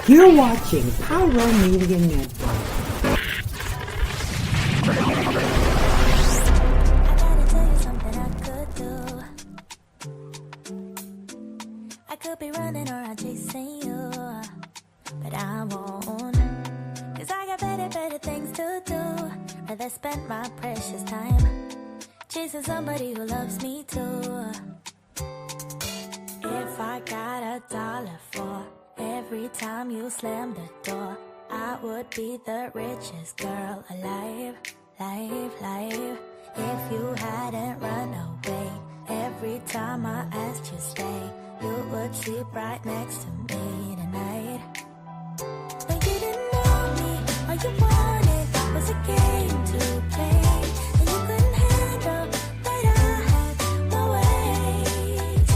You're watching Pyro Media Network. I gotta tell you something I could do. I could be running or I'm chasing you, but I won't. Cause I got better things to do. Rather spend my precious time chasing somebody who loves me too. If I got $1 for every time you slam the door, I would be the richest girl alive, life. If you hadn't run away every time I asked you stay, you would sleep right next to me tonight. But you didn't know me, all you wanted was a game to play, and you couldn't handle that I had my ways.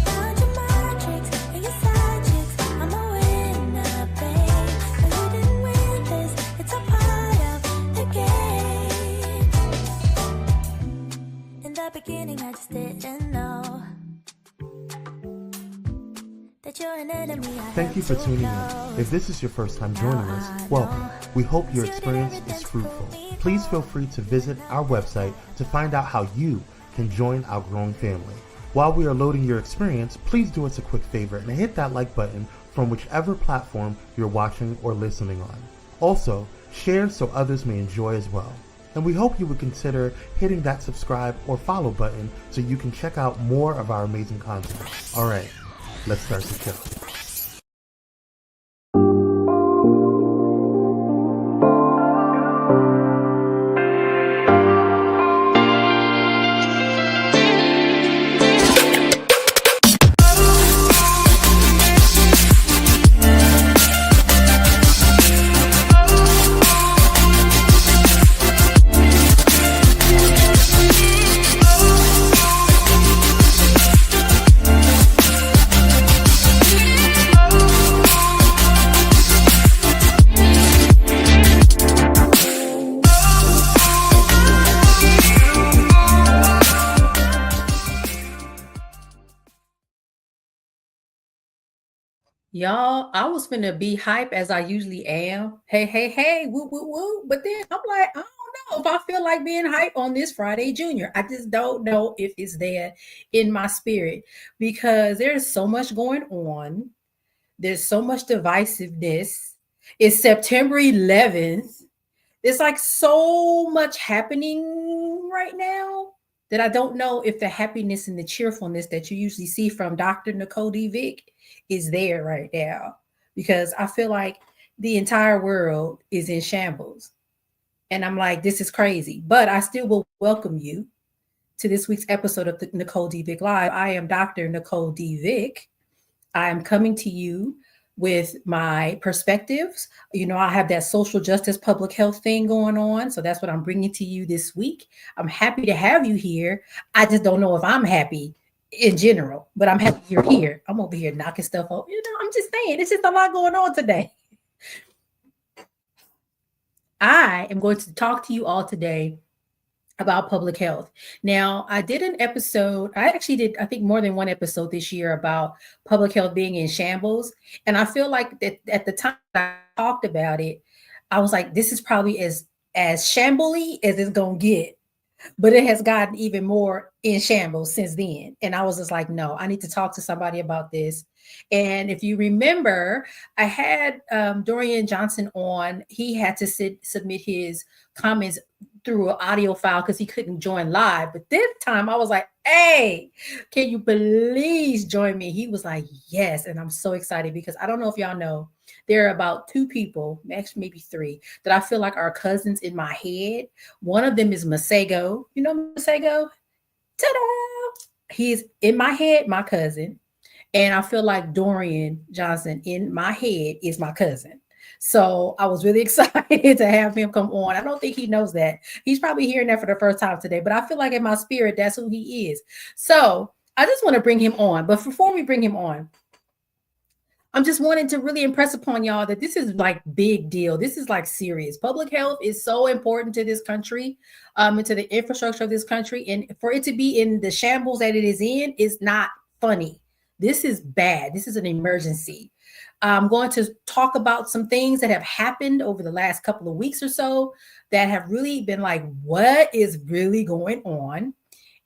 Around your mind tricks and your side chicks, I'm a winner, babe. But you didn't win this, it's a part of the game. In the beginning I just didn't know that you're an enemy. Thank you for tuning in. If this is your first time joining us, welcome. We hope your experience is fruitful. Please feel free to visit our website to find out how you can join our growing family. While we are loading your experience, please do us a quick favor and hit that like button from whichever platform you're watching or listening on. Also, share so others may enjoy as well. And we hope you would consider hitting that subscribe or follow button so you can check out more of our amazing content. All right. Let's start the show. Y'all, I was finna be hype as I usually am. Hey, woo, woo, woo. But then I'm like, I don't know if I feel like being hype on this Friday Junior. I just don't know if it's there in my spirit because there's so much going on. There's so much divisiveness. It's September 11th. There's like so much happening right now that I don't know if the happiness and the cheerfulness that you usually see from Dr. Nicole D. Vick is there right now, because I feel like the entire world is in shambles. And I'm like, this is crazy. But I still will welcome you to this week's episode of the Nicole D. Vick Live. I am Dr. Nicole D. Vick. I am coming to you with my perspectives. You know, I have that social justice, public health thing going on. So that's what I'm bringing to you this week. I'm happy to have you here. I just don't know if I'm happy in general, but I'm happy you're here. I'm over here knocking stuff off. You know, I'm just saying, it's just a lot going on today. I am going to talk to you all today about public health. Now, I did an episode. I actually did, I think, more than one episode this year about public health being in shambles. And I feel like that at the time I talked about it, I was like, this is probably as shambly as it's going to get. But it has gotten even more in shambles since then. And I was just like, no, I need to talk to somebody about this. And if you remember, I had Dorian Johnson on. He had to submit his comments through an audio file because he couldn't join live. But this time I was like, hey, can you please join me? He was like, yes. And I'm so excited because I don't know if y'all know, there are about 2 people, actually maybe 3, that I feel like are cousins in my head. One of them is Masego. You know Masego? Ta-da! He's in my head, my cousin. And I feel like Dorian Johnson in my head is my cousin. So I was really excited to have him come on. I don't think he knows that. He's probably hearing that for the first time today, but I feel like in my spirit, that's who he is. So I just want to bring him on. But before we bring him on, I'm just wanting to really impress upon y'all that this is like big deal. This is like serious. Public health is so important to this country, and to the infrastructure of this country. And for it to be in the shambles that it is in is not funny. This is bad. This is an emergency. I'm going to talk about some things that have happened over the last couple of weeks or so that have really been like, what is really going on?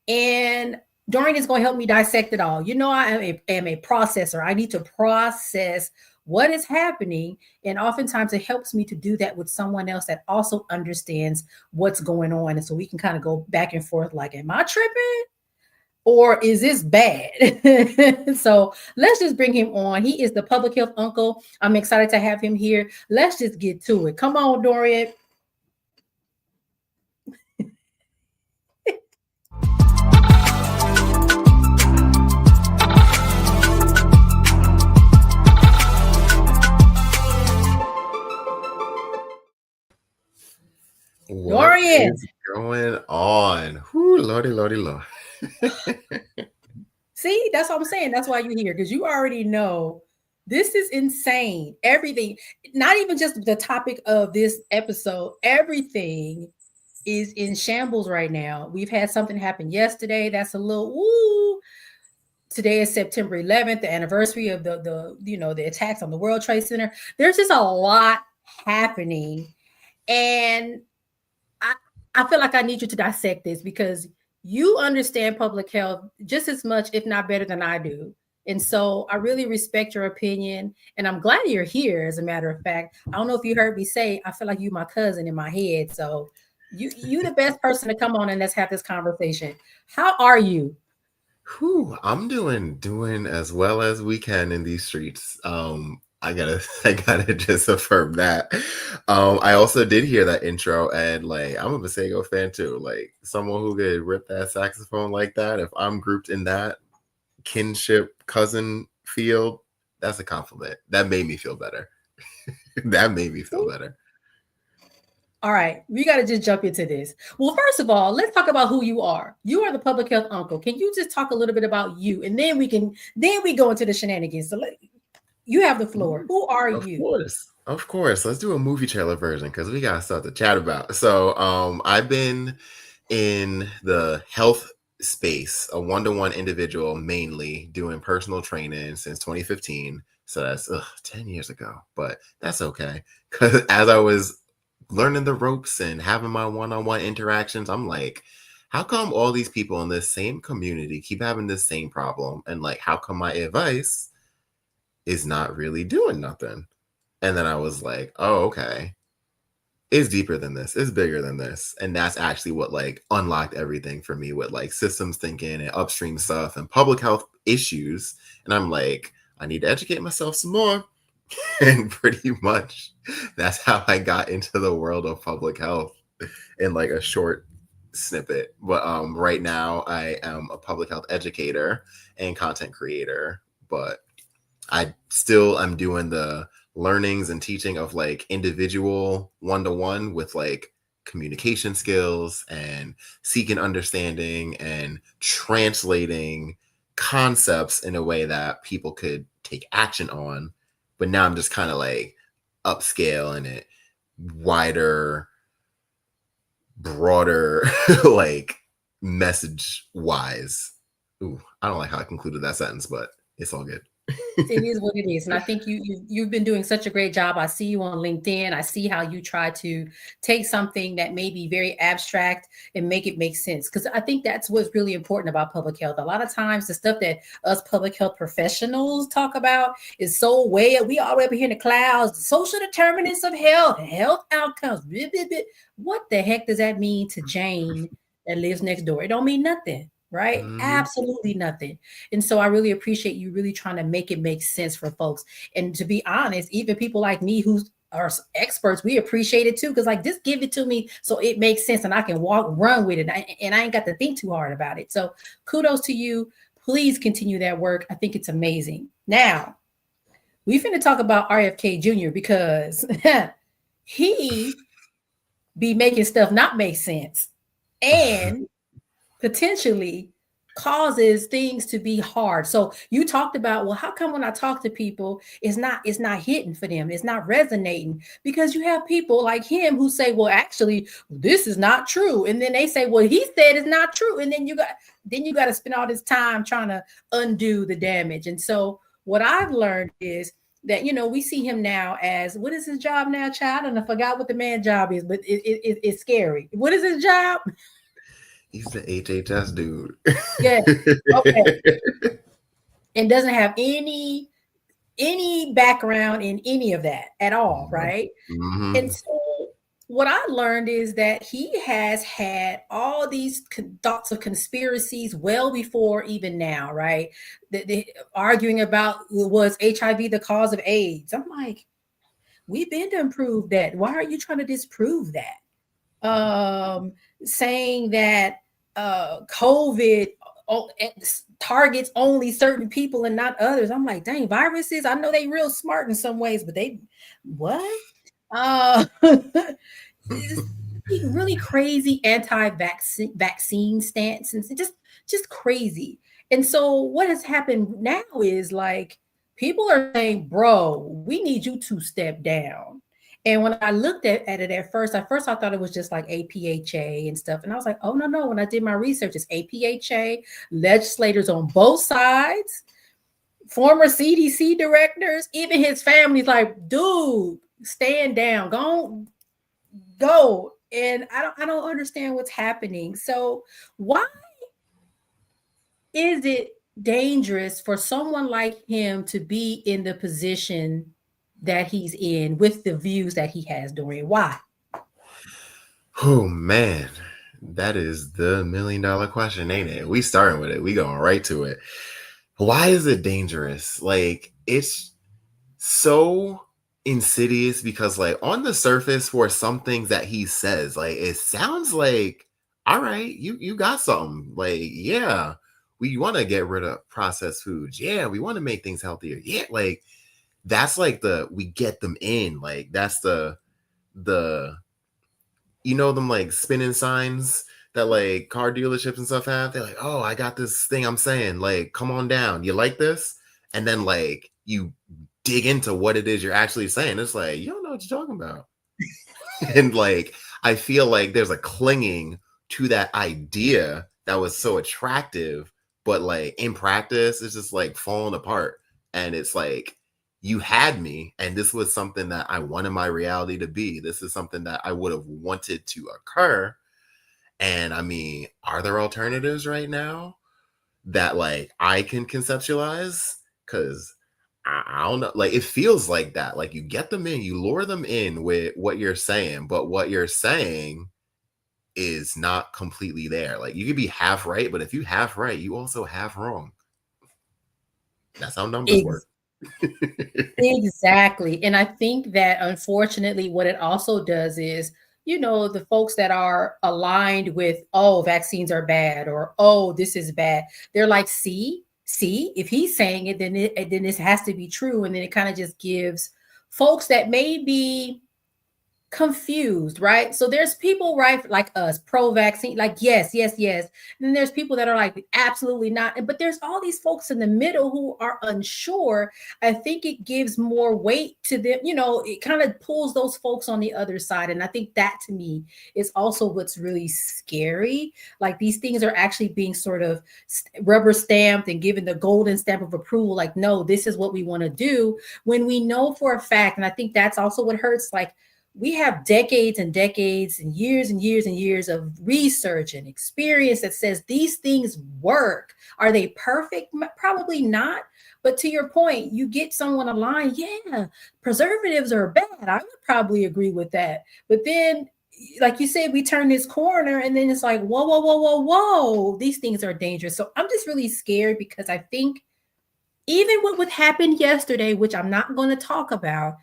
And Dorian is going to help me dissect it all. You know, I am a processor. I need to process what is happening. And oftentimes it helps me to do that with someone else that also understands what's going on. And so we can kind of go back and forth like, am I tripping? Or is this bad? So let's just bring him on. He is the public health uncle. I'm excited to have him here. Let's just get to it. Come on, Dorian. Dorian. What is going on? Whoo, lordy, lord. See, that's what I'm saying. That's why you're here, because you already know this is insane. Everything, not even just the topic of this episode, everything is in shambles right now. We've had something happen yesterday. That's a little woo. Today is September 11th, the anniversary of the attacks on the World Trade Center. There's just a lot happening. And I feel like I need you to dissect this because you understand public health just as much, if not better than I do. And so I really respect your opinion. And I'm glad you're here, as a matter of fact. I don't know if you heard me say, I feel like you're my cousin in my head. So you're the best person to come on and let's have this conversation. How are you? Whew, I'm doing as well as we can in these streets. I gotta just affirm that. I also did hear that intro, and like I'm a Masego fan too. Like someone who could rip that saxophone like that. If I'm grouped in that kinship cousin field, that's a compliment. That made me feel better. That made me feel better. All right, we got to just jump into this. Well, first of all, let's talk about who you are. You are the public health uncle. Can you just talk a little bit about you, and then we go into the shenanigans. So you have the floor. Who are you? Of course. Let's do a movie trailer version because we got stuff to chat about. So I've been in the health space, a one-to-one individual, mainly doing personal training since 2015. So that's 10 years ago, but that's okay. Because as I was learning the ropes and having my one-on-one interactions, I'm like, how come all these people in this same community keep having this same problem? And like, how come my advice is not really doing nothing? And then I was like, oh, okay. It's deeper than this. It's bigger than this. And that's actually what like unlocked everything for me with like systems thinking and upstream stuff and public health issues. And I'm like, I need to educate myself some more. And pretty much that's how I got into the world of public health in like a short snippet. But right now I am a public health educator and content creator, but I'm doing the learnings and teaching of like individual one-to-one with like communication skills and seeking understanding and translating concepts in a way that people could take action on. But now I'm just kind of like upscaling it wider, broader, like message wise. Ooh, I don't like how I concluded that sentence, but it's all good. It is what it is. And I think you've been doing such a great job. I see you on LinkedIn. I see how you try to take something that may be very abstract and make it make sense. Because I think that's what's really important about public health. A lot of times the stuff that us public health professionals talk about is so we all way up here in the clouds, the social determinants of health outcomes. What the heck does that mean to Jane that lives next door? It don't mean nothing. Right? Absolutely nothing. And so I really appreciate you really trying to make it make sense for folks. And to be honest, even people like me who are experts, we appreciate it too. Because like, just give it to me so it makes sense and I can run with it. And I ain't got to think too hard about it. So kudos to you. Please continue that work. I think it's amazing. Now, we finna talk about RFK Jr. because he be making stuff not make sense. And potentially causes things to be hard. So you talked about, well, how come when I talk to people, it's not hitting for them, it's not resonating? Because you have people like him who say, well, actually, this is not true. And then they say, well, he said it's not true. And then you got to spend all this time trying to undo the damage. And so what I've learned is that, we see him now as, what is his job now, child? And I forgot what the man's job is, but it's scary. What is his job? He's the HHS dude. Yeah. Okay. And doesn't have any background in any of that at all, right? Mm-hmm. And so what I learned is that he has had all these thoughts of conspiracies well before even now, right? The arguing about, was HIV the cause of AIDS? I'm like, we've been to prove that. Why are you trying to disprove that? Saying that COVID targets only certain people and not others. I'm like, dang, viruses, I know they real smart in some ways, but they what? Really crazy anti-vaccine stance, and just crazy. And so what has happened now is like people are saying, bro, we need you to step down. And when I looked at it at first I thought it was just like APHA and stuff. And I was like, oh, no. When I did my research, it's APHA, legislators on both sides, former CDC directors, even his family's like, dude, stand down, go. And I don't understand what's happening. So why is it dangerous for someone like him to be in the position that he's in with the views that he has, Dorian? Why? Oh man, that is the $1 million question, ain't it? We starting with it. We going right to it. Why is it dangerous? Like, it's so insidious because, like, on the surface, for some things that he says, like, it sounds like, all right, you got something. Like, yeah, we want to get rid of processed foods. Yeah, we want to make things healthier. Yeah, like, that's like we get them in. Like, that's the them like spinning signs that like car dealerships and stuff have. They're like, oh, I got this thing I'm saying, like, come on down. You like this? And then like you dig into what it is you're actually saying. It's like, you don't know what you're talking about. And like, I feel like there's a clinging to that idea that was so attractive, but like in practice, it's just like falling apart. And it's like, you had me, and this was something that I wanted my reality to be. This is something that I would have wanted to occur. And I mean, are there alternatives right now that like I can conceptualize? Because I don't know, like, it feels like that. Like, you get them in, you lure them in with what you're saying, but what you're saying is not completely there. Like, you could be half right, but if you half right, you also half wrong. That's how numbers work. Exactly. And I think that unfortunately what it also does is, the folks that are aligned with, oh, vaccines are bad, or oh, this is bad, they're like, see, if he's saying it, then this has to be true. And then it kind of just gives folks that may be confused, right? So there's people, right, like us, pro-vaccine, like yes. And then there's people that are like, absolutely not. But there's all these folks in the middle who are unsure. I think it gives more weight to them. It kind of pulls those folks on the other side. And I think that, to me, is also what's really scary. Like, these things are actually being sort of rubber stamped and given the golden stamp of approval. Like, no, this is what we want to do, when we know for a fact. And I think that's also what hurts. Like, we have decades and decades and years of research and experience that says these things work. Are they perfect? Probably not. But to your point, you get someone aligned, yeah, preservatives are bad. I would probably agree with that. But then, like you said, we turn this corner and then it's like, whoa, these things are dangerous. So I'm just really scared, because I think even what happened yesterday, which I'm not going to talk about,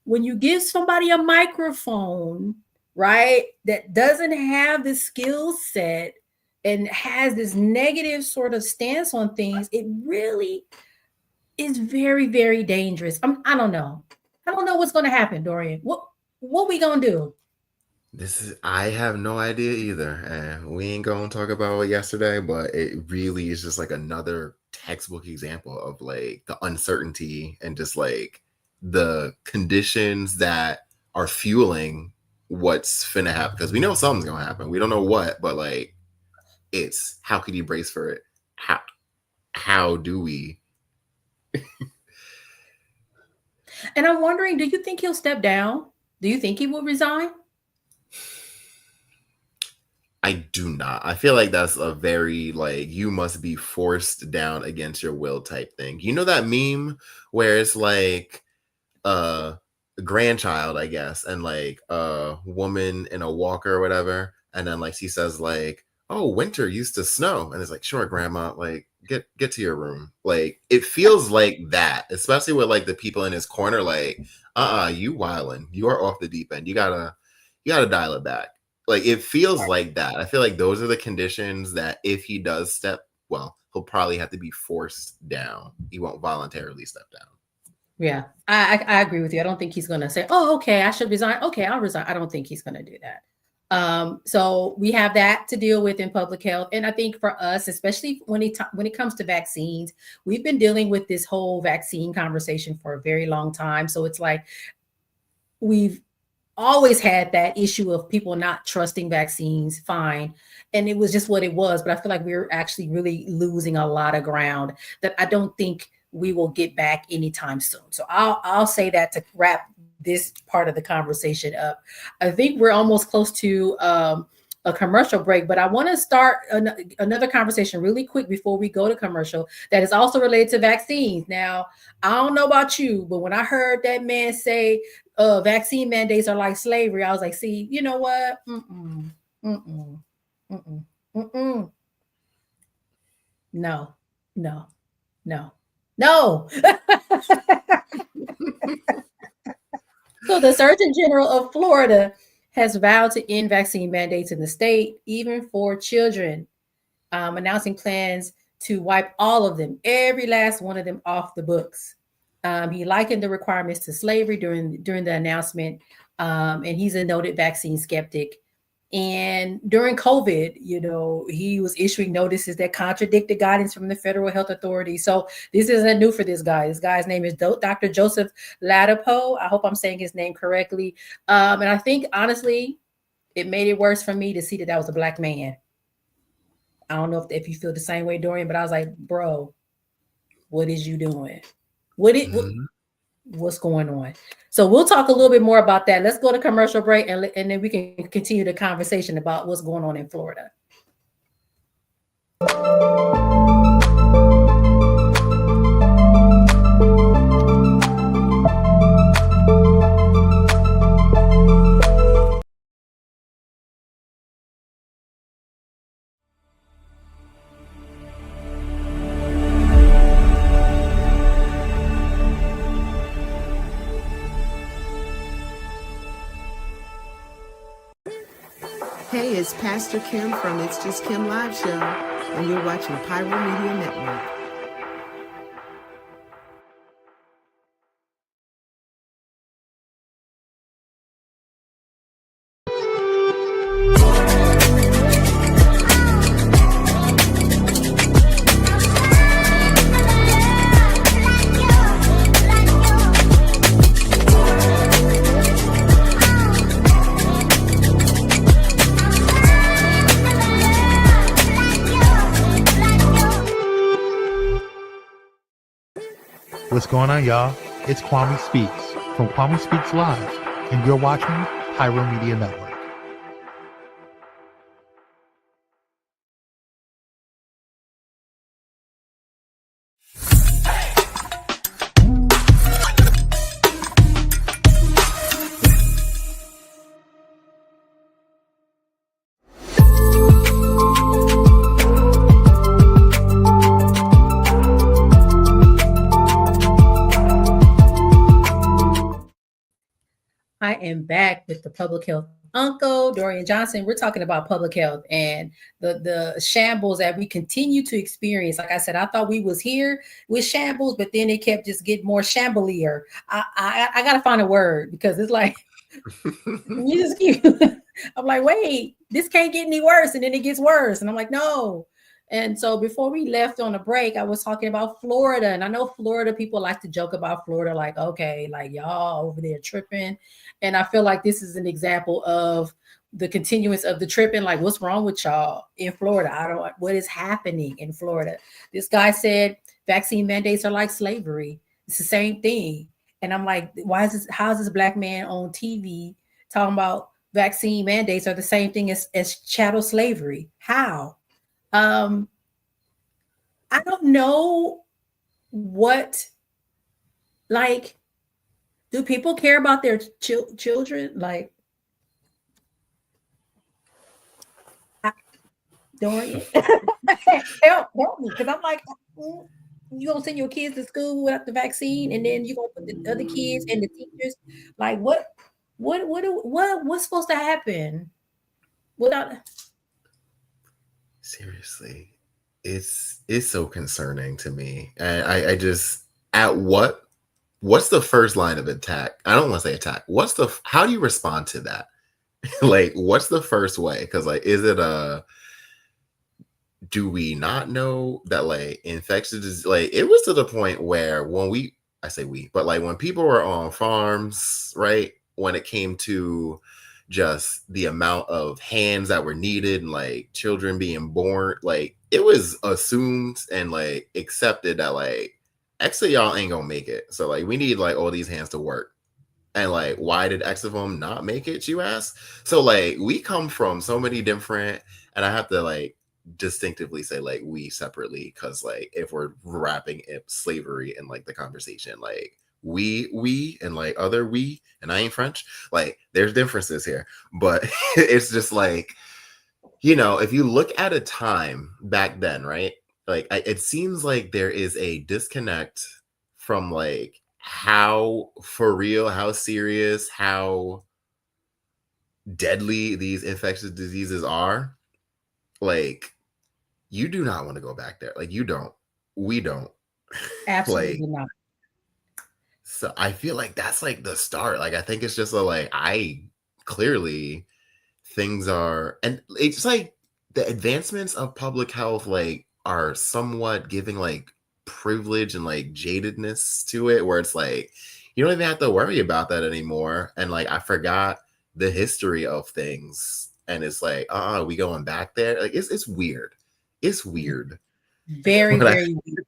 when you give somebody a microphone, right, that doesn't have the skill set and has this negative sort of stance on things, it really is very, very dangerous. I don't know. I don't know what's going to happen, Dorian. What we going to do? I have no idea either. And we ain't gonna talk about it yesterday, but it really is just like another textbook example of like the uncertainty and just like the conditions that are fueling what's finna happen. Because we know something's gonna happen. We don't know what, but like it's how could you brace for it? How do we? And I'm wondering, do you think he'll step down? Do you think he will resign? I do not. I feel like that's a very like you must be forced down against your will type thing. You know that meme where it's like a grandchild, I guess, and like a woman in a walker or whatever, and then like she says like, "Oh, winter used to snow," and it's like, "Sure, grandma, like get to your room." Like it feels like that, especially with like the people in his corner, like, you wildin', you are off the deep end. You gotta dial it back. Like it feels like that. I feel like those are the conditions that if he does step, well, he'll probably have to be forced down. He won't voluntarily step down. Yeah, I agree with you. I don't think he's going to say, "Oh, okay, I should resign. Okay, I'll resign." I don't think he's going to do that. So we have that to deal with in public health, and I think for us, especially when it comes to vaccines, we've been dealing with this whole vaccine conversation for a very long time. So it's like we've always had that issue of people not trusting vaccines. Fine, and it was just what it was. But I feel like we're actually really losing a lot of ground that I don't think we will get back anytime soon. So I'll say that to wrap this part of the conversation up. I think we're almost close to a commercial break, but I want to start another conversation really quick before we go to commercial that is also related to vaccines. Now, I don't know about you, but when I heard that man say vaccine mandates are like slavery, I was like, see, you know what? No, no, no. No. So the Surgeon General of Florida has vowed to end vaccine mandates in the state, even for children, announcing plans to wipe all of them, every last one of them, off the books. He likened the requirements to slavery during the announcement, and he's a noted vaccine skeptic. And during COVID, he was issuing notices that contradicted guidance from the federal health authority. So this isn't new for this guy. This guy's name is Dr. Joseph Ladapo. I hope I'm saying his name correctly. And I think, honestly, it made it worse for me to see that was a Black man. I don't know if you feel the same way, Dorian, but I was like, bro, what is you doing? What's going on? So we'll talk a little bit more about that. Let's go to commercial break, and then we can continue the conversation about what's going on in Florida. Hey, it's Pastor Kim from It's Just Kim Live Show, and you're watching Pyro Media Network. What's going on, y'all? It's Kwame Speaks from Kwame Speaks Live, and you're watching Pyro Media Network. I am back with the public health uncle, Dorian Johnson. We're talking about public health and the shambles that we continue to experience. Like I said, I thought we was here with shambles, but then it kept just getting more shambolier. I got to find a word because it's like You just keep. I'm like, wait, this can't get any worse, and then it gets worse, and I'm like, no. And so before we left on a break, I was talking about Florida, and I know Florida people like to joke about Florida, like, okay, like y'all over there tripping, and I feel like this is an example of the continuance of the tripping. Like, what's wrong with y'all in Florida? I don't. What is happening in Florida? This guy said vaccine mandates are like slavery. It's the same thing. And I'm like, why is this? How is this black man on TV talking about vaccine mandates are the same thing as chattel slavery? How? I don't know what, like, do people care about their children? Like, Dorian, help me, because I'm like, you gonna send your kids to school without the vaccine, and then you gonna put the other kids and the teachers, like, what's supposed to happen without? Seriously, it's so concerning to me, and I just what's the first line of attack? I don't want to say attack. How do you respond to that? Like, what's the first way? Because, like, is it do we not know that, like, infectious disease, like, it was to the point where I say we, but like when people were on farms, right? When it came to just the amount of hands that were needed and like children being born, like it was assumed and like accepted that like actually y'all ain't gonna make it. So like we need like all these hands to work. And like, why did X of them not make it, you ask? So like we come from so many different, and I have to like distinctively say like we separately, because like if we're wrapping slavery in like the conversation, like we and like other we, and I ain't French, like there's differences here, but it's just like, you know, if you look at a time back then, right, like it seems like there is a disconnect from like how for real, how serious, how deadly these infectious diseases are. Like, you do not want to go back there. Like, you don't. We don't. Absolutely like, not. So I feel like that's like the start. Like, I think it's just like, I clearly things are, and it's like the advancements of public health, like, are somewhat giving like privilege and like jadedness to it, where it's like, you don't even have to worry about that anymore. And like, I forgot the history of things. And it's like, we going back there. Like, it's weird. It's weird. Very, very weird.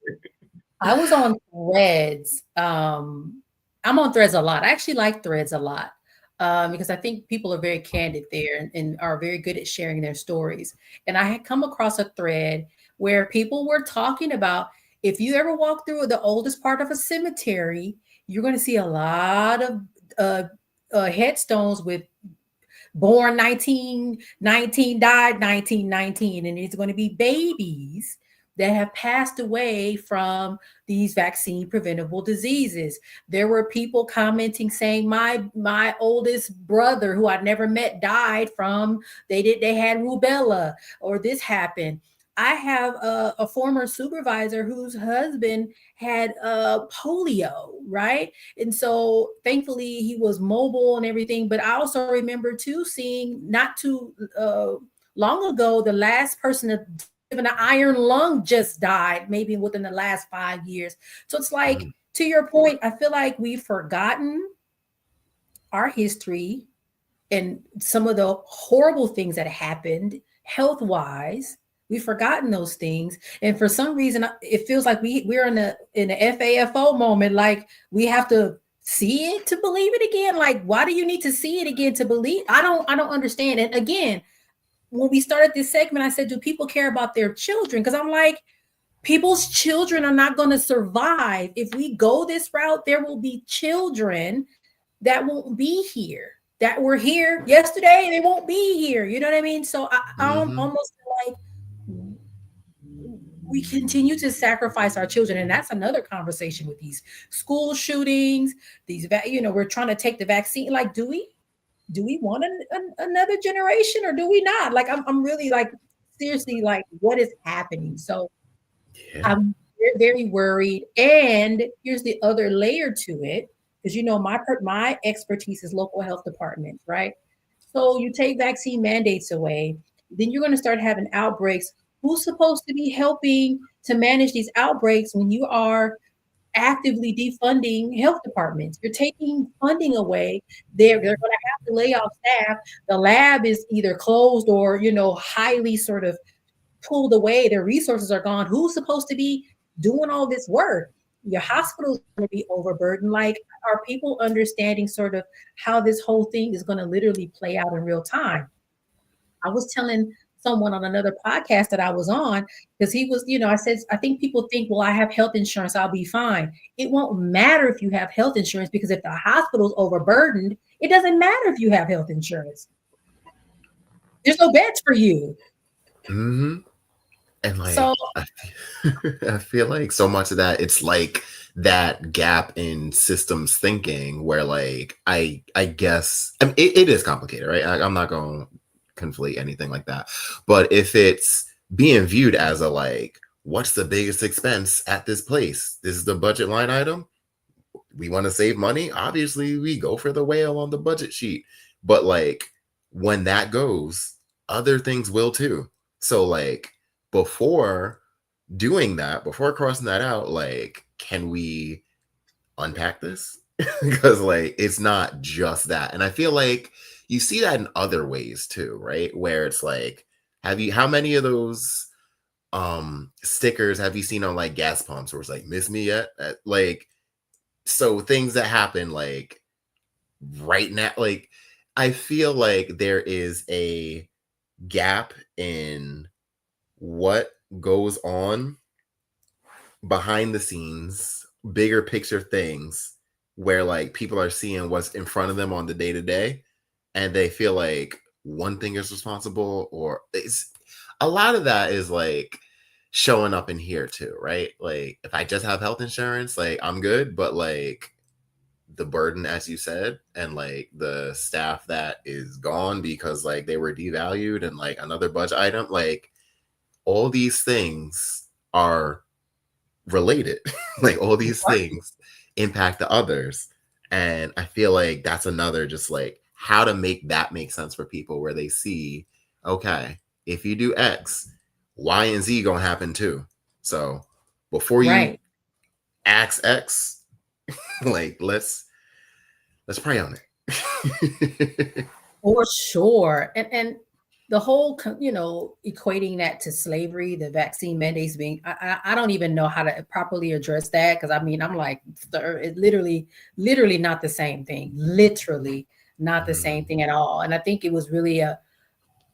I was on Threads. I'm on Threads a lot. I actually like Threads a lot because I think people are very candid there and are very good at sharing their stories. And I had come across a thread where people were talking about, if you ever walk through the oldest part of a cemetery, you're going to see a lot of headstones with born 1919, died 1919, and it's going to be babies that have passed away from these vaccine preventable diseases. There were people commenting saying, my oldest brother who I'd never met died from, they had rubella, or this happened. I have a former supervisor whose husband had polio, right? And so thankfully he was mobile and everything. But I also remember too seeing not too long ago, the last person that given an iron lung just died, maybe within the last 5 years. So it's like, to your point, I feel like we've forgotten our history and some of the horrible things that happened health-wise. We've forgotten those things, and for some reason, it feels like we're in a FAFO moment. Like we have to see it to believe it again. Like, why do you need to see it again to believe? I don't understand. And again, when we started this segment, I said, do people care about their children? Because I'm like, people's children are not going to survive if we go this route. There will be children that won't be here, that were here yesterday, and they won't be here. You know what I mean? So I'm almost like, we continue to sacrifice our children. And that's another conversation with these school shootings, these, we're trying to take the vaccine. Like, do we want another generation, or do we not? Like, I'm really like, seriously, like, what is happening? So I'm very worried. And here's the other layer to it, because my expertise is local health departments, right? So you take vaccine mandates away, then you're going to start having outbreaks. Who's supposed to be helping to manage these outbreaks when you are actively defunding health departments? You're taking funding away. They're going to have to lay off staff. The lab is either closed or, highly sort of pulled away. Their resources are gone. Who's supposed to be doing all this work? Your hospital's going to be overburdened. Like, are people understanding sort of how this whole thing is going to literally play out in real time? I was telling someone on another podcast that I was on, because he was, I said, I think people think, well, I have health insurance, I'll be fine. It won't matter if you have health insurance, because if the hospital's overburdened, it doesn't matter if you have health insurance. There's no beds for you. Mm-hmm. And I feel like so much of that, it's like that gap in systems thinking where I guess, it is complicated, right? I'm not going to conflate anything like that. But if it's being viewed as what's the biggest expense at this place? This is the budget line item. We want to save money. Obviously, we go for the whale on the budget sheet. But when that goes, other things will too. So before doing that, before crossing that out, can we unpack this? Because it's not just that. And I feel like you see that in other ways too, right? Where it's how many of those stickers have you seen on gas pumps where it's miss me yet? So things that happen right now, I feel like there is a gap in what goes on behind the scenes, bigger picture things where people are seeing what's in front of them on the day-to-day, and they feel like one thing is responsible, or it's a lot of that is showing up in here too, right? If I just have health insurance, I'm good, but the burden, as you said, and the staff that is gone because they were devalued and another budget item, all these things are related. All these things impact the others. And I feel like that's another just how to make that make sense for people, where they see, okay, if you do X, Y and Z gonna happen too. So before you ask X, let's pray on it. For sure. And the whole, equating that to slavery, the vaccine mandates being, I don't even know how to properly address that. Cause I'm it literally not the same thing, literally not the same thing at all. And I think it was really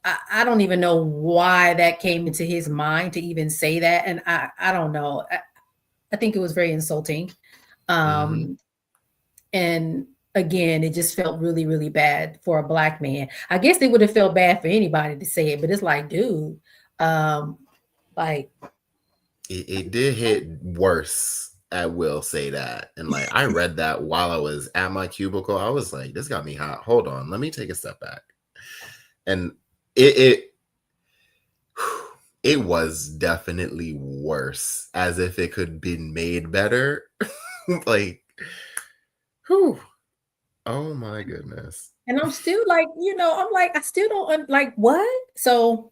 I don't even know why that came into his mind to even say that. And I don't know. I think it was very insulting. And again, it just felt really, really bad for a Black man. I guess they would have felt bad for anybody to say it, but it's dude, it did hit worse. I will say that. And I read that while I was at my cubicle. I was like, this got me hot. Hold on, let me take a step back. And it was definitely worse, as if it could be made better. Whew. Oh my goodness. And I'm still I still don't what? So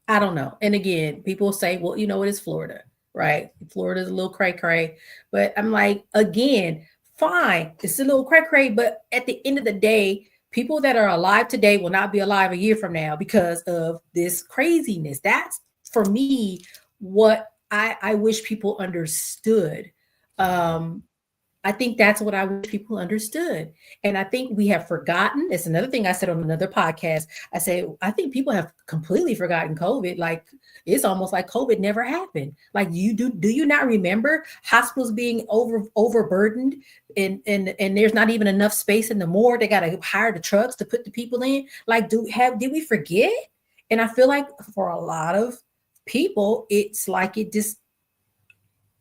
I don't know. And again, people say, well, it is Florida, right? Florida's a little cray-cray. But I'm again, fine. It's a little cray-cray. But at the end of the day, people that are alive today will not be alive a year from now because of this craziness. That's, for me, what I wish people understood. I think that's what I wish people understood. And I think we have forgotten. It's another thing I said on another podcast. I say, I think people have completely forgotten COVID. It's almost like COVID never happened. Do you not remember hospitals being overburdened and there's not even enough space in the morgue? They got to hire the trucks to put the people in. Did we forget? And I feel like for a lot of people, it's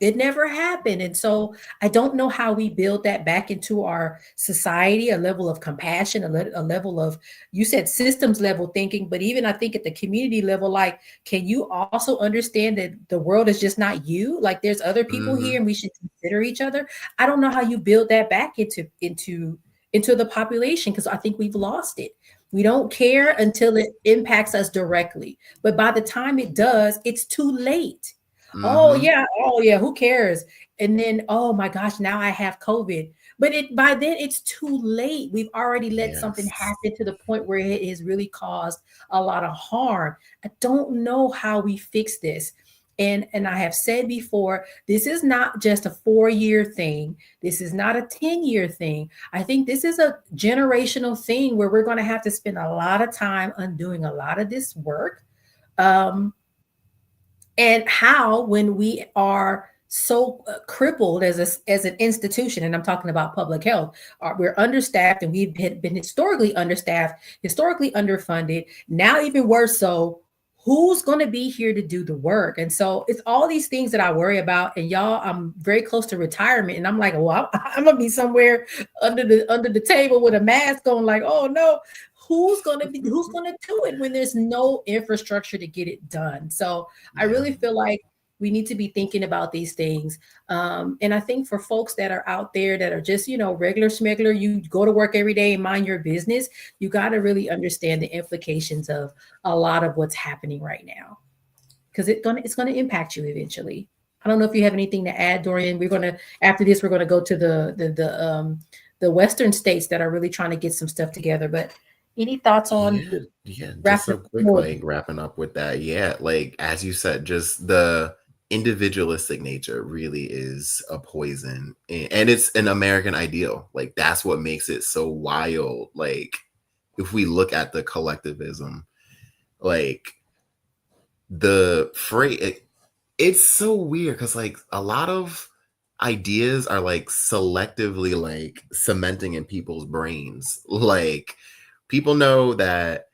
It never happened. And so I don't know how we build that back into our society, a level of compassion, a level of, you said systems level thinking, but even I think at the community level, like, can you also understand that the world is just not you? Like there's other people here and we should consider each other. I don't know how you build that back into the population, because I think we've lost it. We don't care until it impacts us directly. But by the time it does, it's too late. Oh yeah, who cares? And then, oh my gosh, now I have COVID. But by then it's too late. We've already let something happen to the point where it has really caused a lot of harm. I don't know how we fix this. And I have said before, this is not just a 4-year thing. This is not a 10-year thing. I think this is a generational thing where we're going to have to spend a lot of time undoing a lot of this work. And how, when we are so crippled as an institution, and I'm talking about public health, we're understaffed, and we've been historically understaffed, historically underfunded. Now, even worse so, who's going to be here to do the work? And so it's all these things that I worry about. And y'all, I'm very close to retirement, and I'm like, well, I'm gonna be somewhere under the table with a mask on, like, oh no. Who's going to do it when there's no infrastructure to get it done? So I really feel like we need to be thinking about these things. And I think for folks that are out there that are just, regular schmegler, you go to work every day and mind your business, you got to really understand the implications of a lot of what's happening right now, because it's going to impact you eventually. I don't know if you have anything to add, Dorian. After this, we're going to go to the Western states that are really trying to get some stuff together, but any thoughts on just so quick, like wrapping up with that. Yeah, like as you said, just the individualistic nature really is a poison, and it's an American ideal. Like that's what makes it so wild. Like if we look at the collectivism, like the phrase, it's so weird because like a lot of ideas are like selectively like cementing in people's brains. Like people know that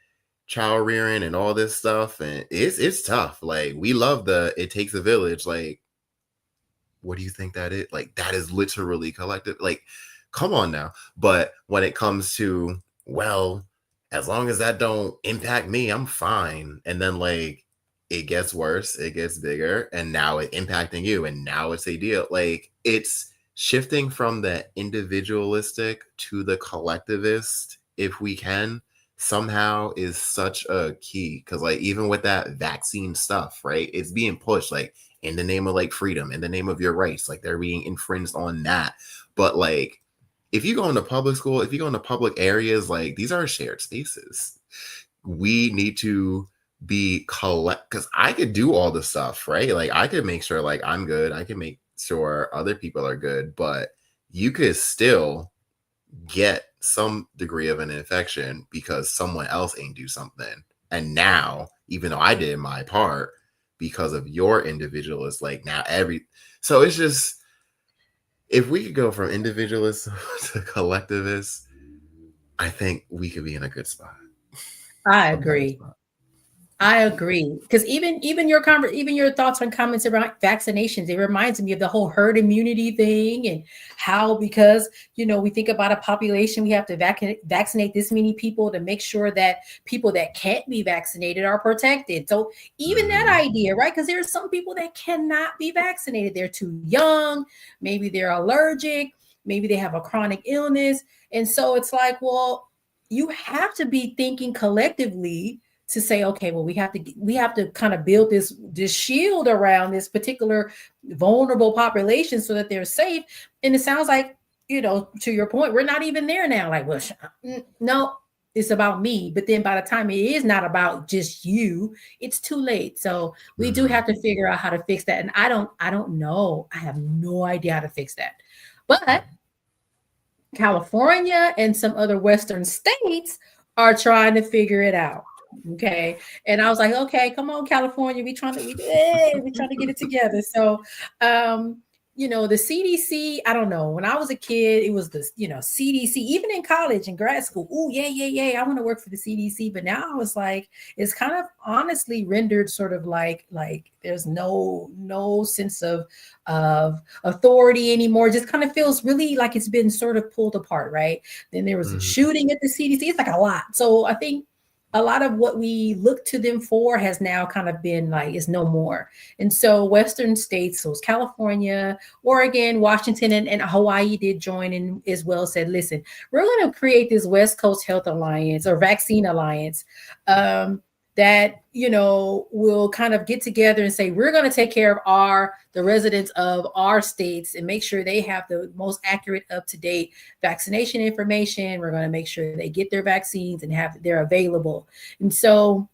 child rearing and all this stuff, and it's tough. Like we love it takes a village. Like, what do you think that is? Like that is literally collective. Like, come on now. But when it comes to, well, as long as that don't impact me, I'm fine. And then like it gets worse, it gets bigger, and now it's impacting you, and now it's a deal. Like it's shifting from the individualistic to the collectivist, if we can somehow, is such a key. Because like even with that vaccine stuff, right, it's being pushed like in the name of like freedom, in the name of your rights, like they're being infringed on that. But like if you go into public school, if you go into public areas, like these are shared spaces. We need to be because I could do all the stuff, right? Like I could make sure like I'm good, I can make sure other people are good, but you could still get some degree of an infection because someone else ain't do something. And now, even though I did my part, because of your individualist, like now so it's just, if we could go from individualist to collectivist, I think we could be in a good spot. I agree. Because even your thoughts and comments around vaccinations, it reminds me of the whole herd immunity thing, and how, because we think about a population, we have to vaccinate this many people to make sure that people that can't be vaccinated are protected. So even that idea, right? Because there are some people that cannot be vaccinated. They're too young, maybe they're allergic, maybe they have a chronic illness, and so it's like, well, you have to be thinking collectively to say, okay, well, we have to kind of build this shield around this particular vulnerable population so that they're safe. And it sounds like, to your point, we're not even there now. Like, well, no, it's about me. But then by the time it is not about just you, it's too late. So we do have to figure out how to fix that. And I don't know. I have no idea how to fix that. But California and some other Western states are trying to figure it out. Okay. And I was like, okay, come on, California. We trying to get it together. So the CDC, I don't know. When I was a kid, it was the, CDC, even in college and grad school. Oh, yeah. I want to work for the CDC. But now I was like, it's kind of honestly rendered sort of like there's no sense of authority anymore. It just kind of feels really like it's been sort of pulled apart, right? Then there was a shooting at the CDC. It's like a lot. So I think a lot of what we look to them for has now kind of been like, is no more. And so Western states, so it's California, Oregon, Washington, and Hawaii did join in as well, said, listen, we're going to create this West Coast Health Alliance or Vaccine Alliance that, will kind of get together and say, we're going to take care of the residents of our states and make sure they have the most accurate, up-to-date vaccination information. We're going to make sure they get their vaccines and they're available. And so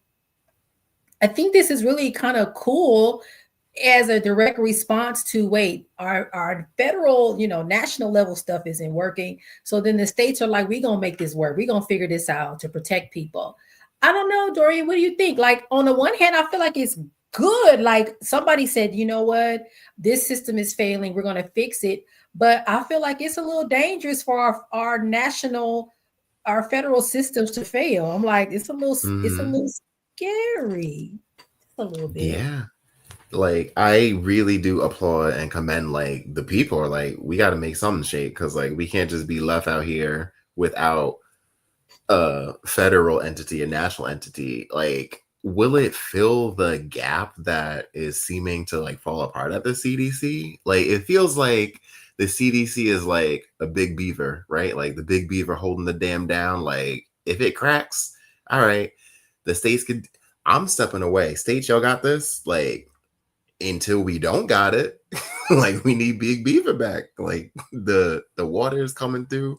I think this is really kind of cool as a direct response to, wait, our federal, national level stuff isn't working. So then the states are like, we're going to make this work. We're going to figure this out to protect people. I don't know, Dorian, what do you think? Like, on the one hand, I feel like it's good. Like, somebody said, you know what, this system is failing. We're going to fix it. But I feel like it's a little dangerous for our federal systems to fail. I'm like, it's a little scary. A little bit. Yeah. Like, I really do applaud and commend, like, the people are like, we got to make something shake, because, like, we can't just be left out here without a federal entity, a national entity. Like, will it fill the gap that is seeming to, like, fall apart at the CDC? Like, it feels like the CDC is like a big beaver, right? Like, the big beaver holding the dam down. Like, if it cracks, all right, the states could, I'm stepping away. States, y'all got this. Like, until we don't got it, like, we need Big Beaver back. Like, the water is coming through,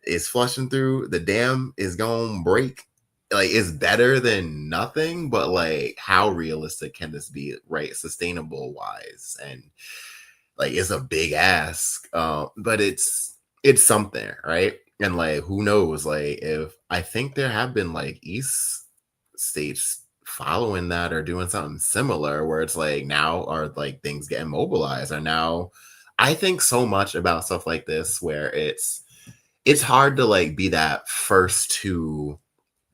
it's flushing through, the dam is gonna break. Like, it's better than nothing, but, like, how realistic can this be, right? Sustainable wise, and, like, it's a big ask, but it's something, right? And, like, who knows? Like, if I think there have been, like, East states following that or doing something similar, where it's like, now are, like, things getting mobilized, or now I think so much about stuff like this where it's hard to, like, be that first to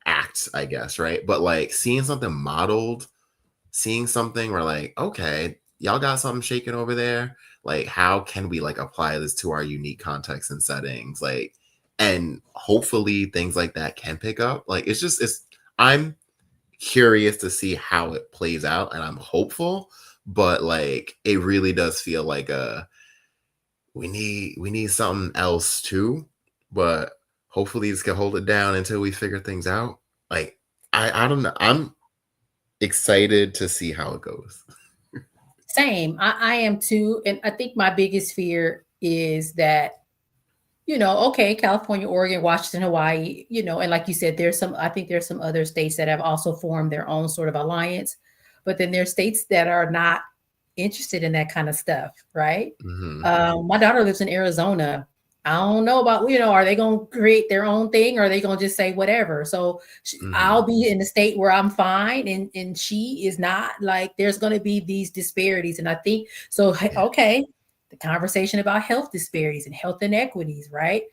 act, I guess, right? But, like, seeing something modeled, seeing something where, like, okay, y'all got something shaking over there, like, how can we, like, apply this to our unique context and settings, like, and hopefully things like that can pick up. Like, I'm curious to see how it plays out, and I'm hopeful, but, like, it really does feel like we need something else too, but hopefully this can hold it down until we figure things out. Like, I don't know, I'm excited to see how it goes. Same. I am too. And I think my biggest fear is that, okay, California, Oregon, Washington, Hawaii, and like you said, I think there's some other states that have also formed their own sort of alliance, but then there's states that are not interested in that kind of stuff, right? My daughter lives in Arizona. I don't know about, are they going to create their own thing, or are they going to just say whatever? So I'll be in the state where I'm fine, and she is not. Like, there's going to be these disparities. And I think, so, okay, the conversation about health disparities and health inequities, right?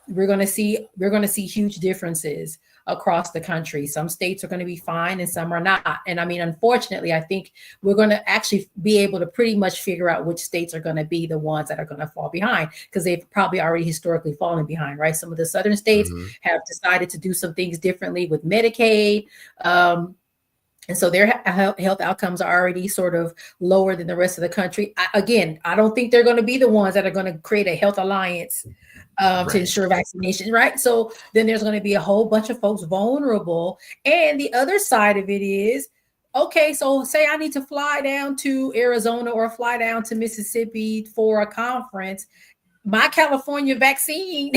We're going to see huge differences across the country. Some states are going to be fine and some are not. And I mean, unfortunately, I think we're going to actually be able to pretty much figure out which states are going to be the ones that are going to fall behind, because they've probably already historically fallen behind, right? Some of the southern states have decided to do some things differently with Medicaid. And so their health outcomes are already sort of lower than the rest of the country. I don't think they're going to be the ones that are going to create a health alliance to ensure vaccination, right? So then there's going to be a whole bunch of folks vulnerable. And the other side of it is, okay, so say I need to fly down to Arizona or fly down to Mississippi for a conference. My California vaccine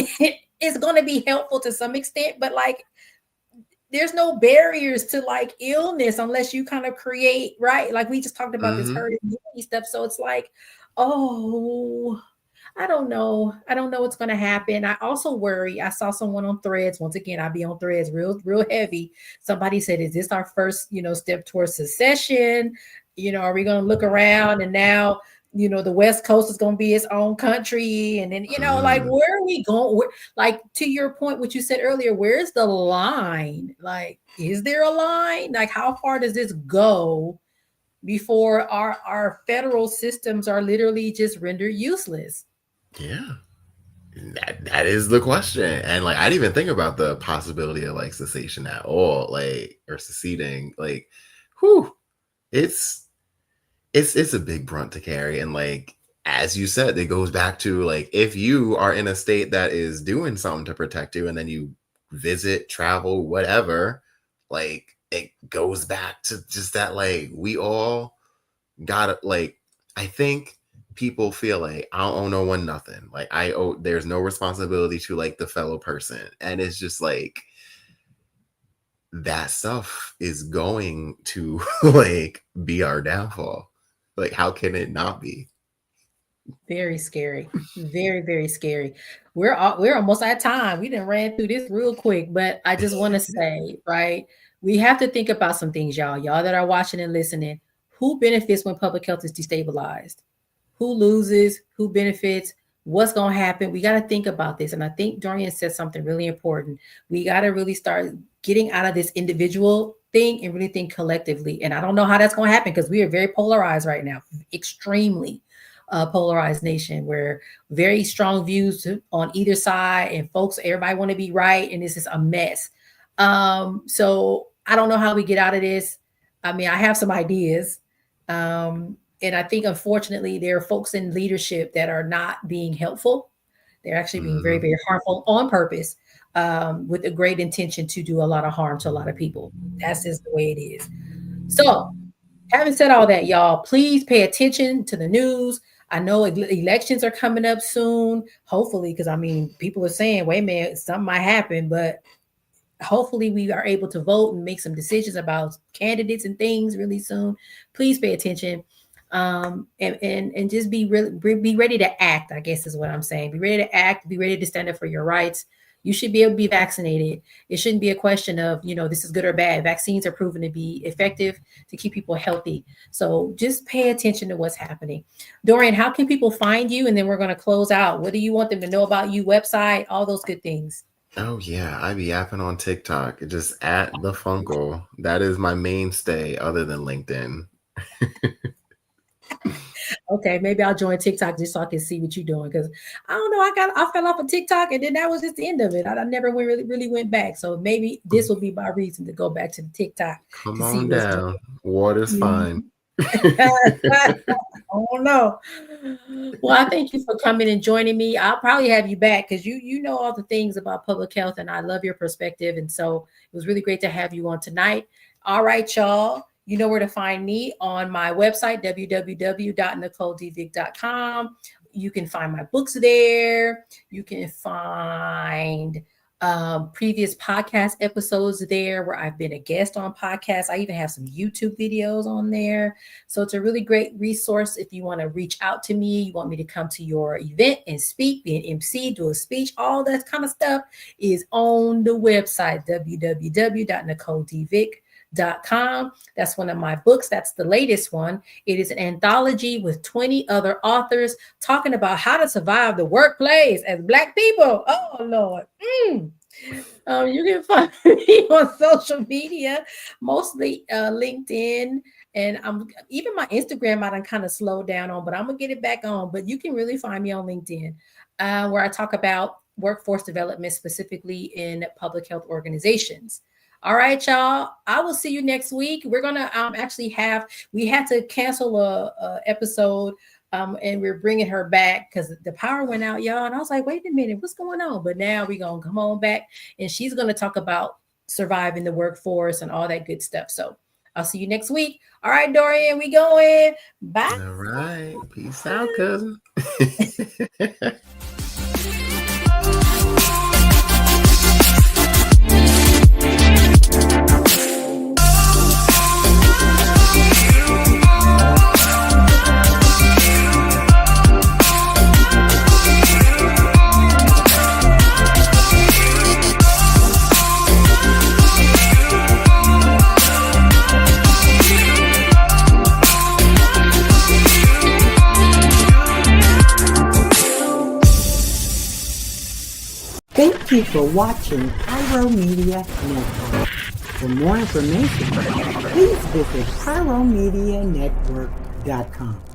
is going to be helpful to some extent, but, like, there's no barriers to, like, illness unless you kind of create, right? Like, we just talked about this herd immunity stuff. So it's like, oh, I don't know what's going to happen. I also worry. I saw someone on Threads. Once again, I'll be on Threads real heavy. Somebody said, is this our first, step towards secession? Are we going to look around and now, the West Coast is going to be its own country. And then, like, where are we going? Like, to your point, what you said earlier, where's the line? Like, is there a line? Like, how far does this go before our federal systems are literally just rendered useless? Yeah. That is the question. And like, I didn't even think about the possibility of like cessation at all, like, or seceding. Like, it's a big brunt to carry. And like, as you said, it goes back to like, if you are in a state that is doing something to protect you, and then you visit, travel, whatever, like, it goes back to just that, like, we all gotta, like, I think people feel like I don't owe no one nothing. Like, there's no responsibility to like the fellow person. And it's just like, that stuff is going to like be our downfall. Like, how can it not be? Very scary. Very, very scary. We're almost out of time. We done ran through this real quick, but I just want to say, right, we have to think about some things, y'all that are watching and listening. Who benefits when public health is destabilized? Who loses? Who benefits? What's going to happen? We got to think about this. And I think Dorian said something really important. We got to really start getting out of this individual thing and really think collectively. And I don't know how that's going to happen, because we are very polarized right now, extremely polarized nation, where very strong views on either side, and everybody want to be right. And this is a mess. So I don't know how we get out of this. I mean, I have some ideas. And I think, unfortunately, there are folks in leadership that are not being helpful. They're actually being very, very harmful on purpose, with a great intention to do a lot of harm to a lot of people. That's just the way it is. So, having said all that, y'all, please pay attention to the news. I know elections are coming up soon, hopefully, because, I mean, people are saying, wait a minute, something might happen, but hopefully we are able to vote and make some decisions about candidates and things really soon. Please pay attention. And just be ready to act, I guess is what I'm saying. Be ready to act, be ready to stand up for your rights. You should be able to be vaccinated. It shouldn't be a question of, this is good or bad. Vaccines are proven to be effective to keep people healthy. So just pay attention to what's happening. Dorian, how can people find you? And then we're going to close out. What do you want them to know about you? Website, all those good things. Oh yeah, I be yapping on TikTok. Just at the Funkle. That is my mainstay, other than LinkedIn. Okay, maybe I'll join TikTok just so I can see what you're doing, because I don't know. I fell off of TikTok, and then that was just the end of it. I never really went back. So maybe this will be my reason to go back to the TikTok. Come on down. Water's fine. Oh no. Well, I thank you for coming and joining me. I'll probably have you back, because you know all the things about public health, and I love your perspective. And so it was really great to have you on tonight. All right, y'all. You know where to find me on my website, www.NicoleDvick.com. You can find my books there. You can find previous podcast episodes there where I've been a guest on podcasts. I even have some YouTube videos on there. So it's a really great resource if you want to reach out to me. You want me to come to your event and speak, be an MC, do a speech, all that kind of stuff is on the website, www.NicoleDvick.com. That's one of my books. That's the latest one. It is an anthology with 20 other authors talking about how to survive the workplace as Black people. Oh, Lord. You can find me on social media, mostly LinkedIn. And even my Instagram, I done kind of slowed down on, but I'm going to get it back on. But you can really find me on LinkedIn, where I talk about workforce development, specifically in public health organizations. All right, y'all. I will see you next week. We're gonna we had to cancel a episode, and we're bringing her back because the power went out, y'all. And I was like, wait a minute, what's going on? But now we're gonna come on back, and she's gonna talk about surviving the workforce and all that good stuff. So I'll see you next week. All right, Dorian, we going. Bye. All right. Peace out, cousin. Thank you for watching Pyro Media Network. For more information, please visit pyromedianetwork.com.